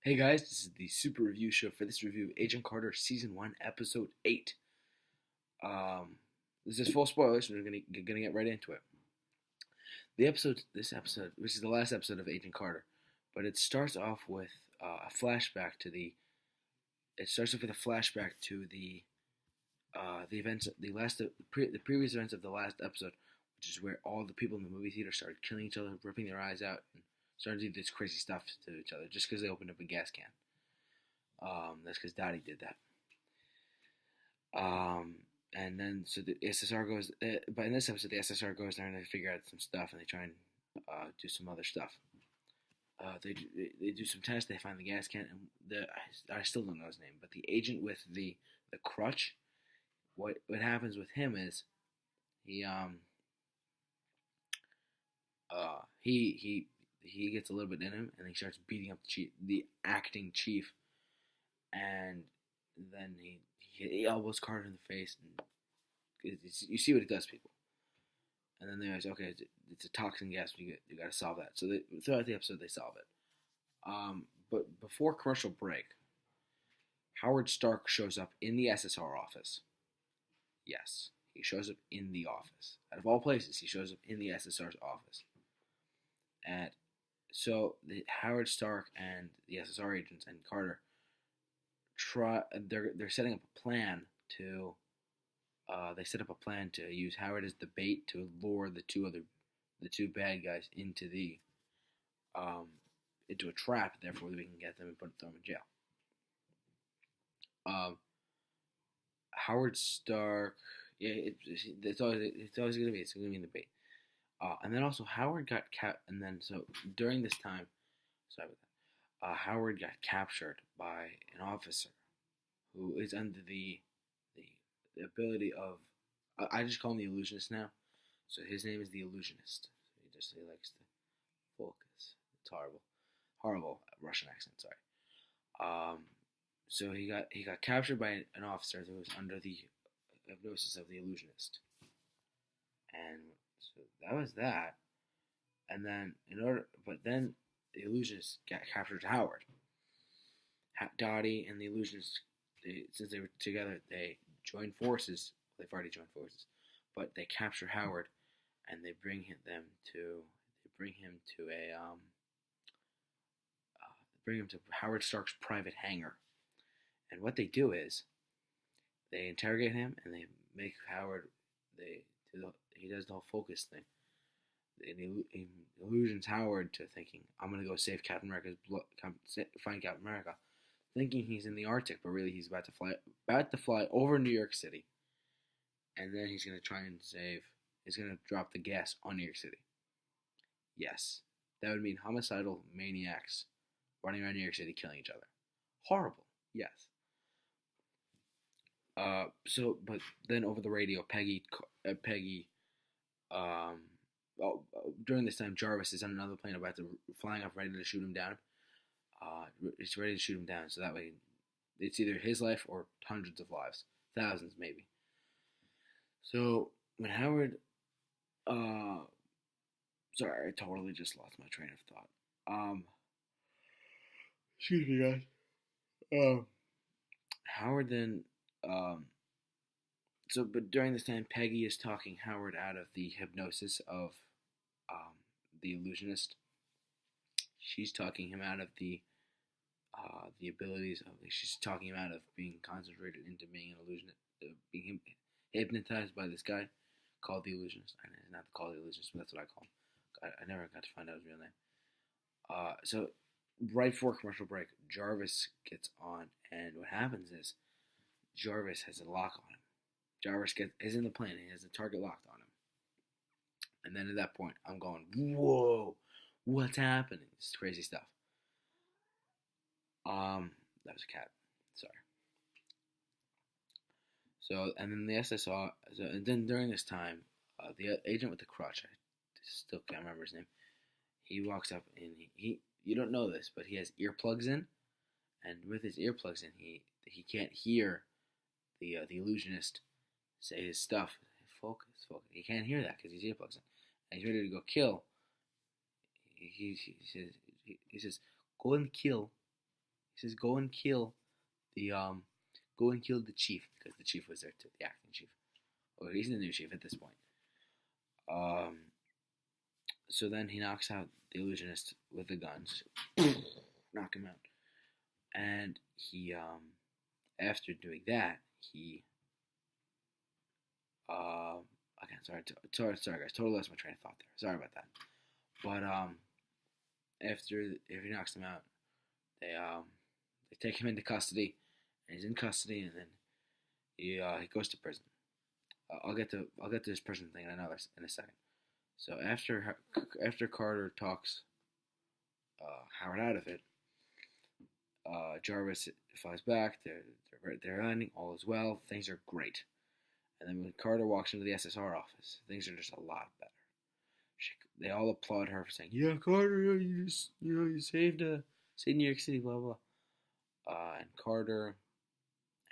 Hey guys, this is the super review show for this review of Agent Carter Season 1, Episode 8. Um, this is full spoilers, so we're gonna get right into it. This episode, which is the last episode of Agent Carter, but it starts off with a flashback to the. It starts off with a flashback to the events, the previous events of the last episode, which is where all the people in the movie theater started killing each other, ripping their eyes out, and started to do this crazy stuff to each other just because they opened up a gas can. That's because Dottie did that. Um, and then so the SSR goes, but in this episode, the SSR goes there and they figure out some stuff and they try and do some other stuff. They do some tests. They find the gas can, and I still don't know his name, but the agent with the crutch. What happens with him is he he gets a little bit in him and he starts beating up the acting chief, and then he elbows Carter in the face, and you see what it does to people. And then they realize, okay, it's a toxin gas. You got to solve that. So throughout the episode, they solve it. But before commercial break, Howard Stark shows up in the SSR office. Yes, he shows up in the office. Out of all places, he shows up in the SSR's office. And so Howard Stark and the SSR agents and Carter they're setting up a plan to they set up a plan to use Howard as the bait to lure the two bad guys um, into a trap. Therefore, we can get them and throw them in jail. Um, Howard Stark, yeah, it's always gonna be in the bait. And then also Howard got and then so during this time, sorry about that. Howard got captured by an officer who is under the ability of I just call him the illusionist now. So his name is the illusionist. He likes to focus. It's horrible Russian accent. Sorry. So he got captured by an officer who was under the hypnosis of the illusionist, and so that was that. And then but then the illusionist got captured Howard. Dottie and the illusionist, since they were together, they joined forces. They've already joined forces, but they capture Howard, and they bring him to Howard Stark's private hangar. And what they do is they interrogate him and they make Howard he does the whole focus thing. And he illusions Howard to thinking, I'm gonna go save Captain America's find Captain America, thinking he's in the Arctic, but really he's about to fly over New York City, and then he's gonna drop the gas on New York City. Yes, that would mean homicidal maniacs running around New York City killing each other. Horrible. Yes. But then over the radio, um, during this time, Jarvis is on another plane about to flying up, ready to shoot him down. It's ready to shoot him down, so that way, it's either his life or hundreds of lives, thousands maybe. So when Howard, sorry, I totally just lost my train of thought. Excuse me, guys. Howard then, but during this time, Peggy is talking Howard out of the hypnosis of the illusionist. She's talking him out of the abilities of. She's talking him out of being concentrated into being an illusionist, being hypnotized by this guy called the illusionist. I know, not called the illusionist, but that's what I call him. I never got to find out his real name. So right before commercial break, Jarvis gets on, and what happens is Jarvis has a lock on him. Jarvis is in the plane. He has the target locked on him. And then at that point, I'm going, whoa, what's happening? This crazy stuff. That was a cat. Sorry. So, and then the SSR, and then during this time, the agent with the crutch, I still can't remember his name, he walks up and you don't know this, but he has earplugs in, and with his earplugs in, he can't hear the illusionist say his stuff. Focus. He can't hear that because he's earplugs in, and he's ready to go kill. He says, go and kill He says, go and kill the chief, because the chief was there too, the acting chief. Well, he's the new chief at this point. Um, so then he knocks out the illusionist with the guns, knock him out, and he after doing that, he again, sorry guys, totally lost my train of thought there. Sorry about that. But after he knocks him out, they take him into custody, and he's in custody, and then he goes to prison. I'll get to this prison thing in a second. So after Carter talks Howard out of it, Jarvis flies back. They're landing. All is well. Things are great. And then when Carter walks into the SSR office, things are just a lot better. They all applaud her for saying, "Yeah, Carter, you saved New York City, blah blah." And Carter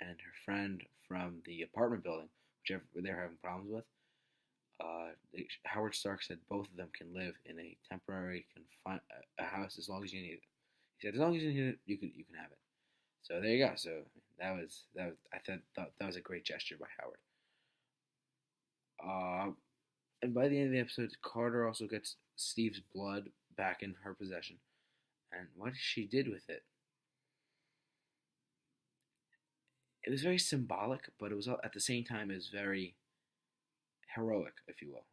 and her friend from the apartment building, whichever they're having problems with, Howard Stark said both of them can live in a temporary a house as long as you need it. He said, as long as you need it, you can have it. So there you go. So that was I thought that was a great gesture by Howard. And by the end of the episode, Carter also gets Steve's blood back in her possession. And what she did with it, it was very symbolic, but it was at the same time, it was very heroic, if you will.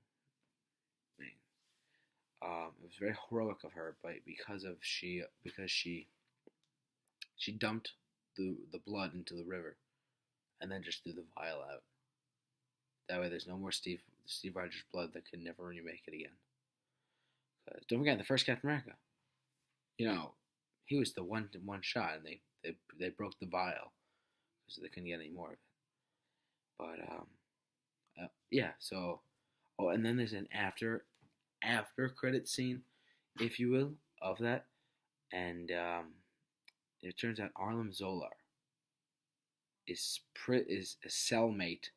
It was very heroic of her, but because she dumped the blood into the river, and then just threw the vial out. That way, there's no more Steve Rogers blood that could never remake it again. Don't forget, the first Captain America, he was the one shot, and they broke the vial because they couldn't get any more of it. But yeah. So, and then there's an after credit scene, if you will, of that, and it turns out Arnim Zola is a cellmate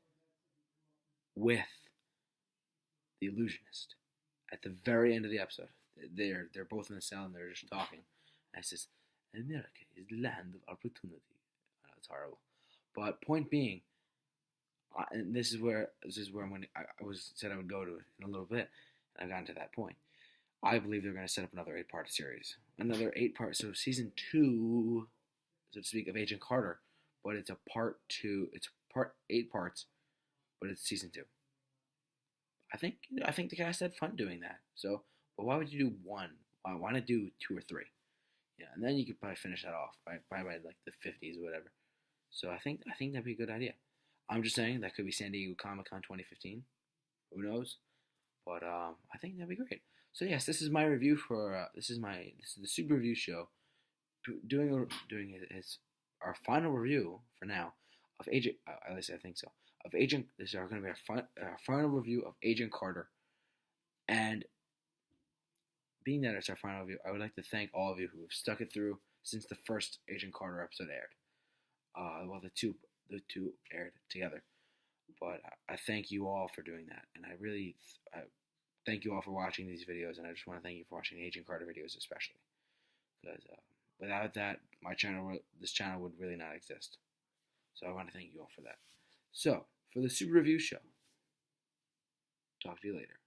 with the illusionist. At the very end of the episode, they're both in the cell and they're just talking. And it says, "America is the land of opportunity." I know it's horrible, but point being, and this is where I said I would go to it in a little bit, and I've gotten to that point. I believe they're going to set up another 8-part series, so season 2, so to speak, of Agent Carter, but it's a part 2. It's 8 parts, but it's season 2. I think the cast had fun doing that. So, but why would you do 1? Why not do 2 or 3? Yeah, and then you could probably finish that off by like the 50s or whatever. So I think that'd be a good idea. I'm just saying that could be San Diego Comic-Con 2015. Who knows? But I think that'd be great. So yes, this is my review for this is the Super Review Show, doing our final review for now of Agent. At least I think so. Of Agent, this is going to be our final review of Agent Carter. And being that it's our final review, I would like to thank all of you who have stuck it through since the first Agent Carter episode aired. Well, the two aired together. But I thank you all for doing that, and I really thank you all for watching these videos, and I just want to thank you for watching Agent Carter videos especially, because without that, this channel would really not exist. So I want to thank you all for that. So, for the Super Review Show, talk to you later.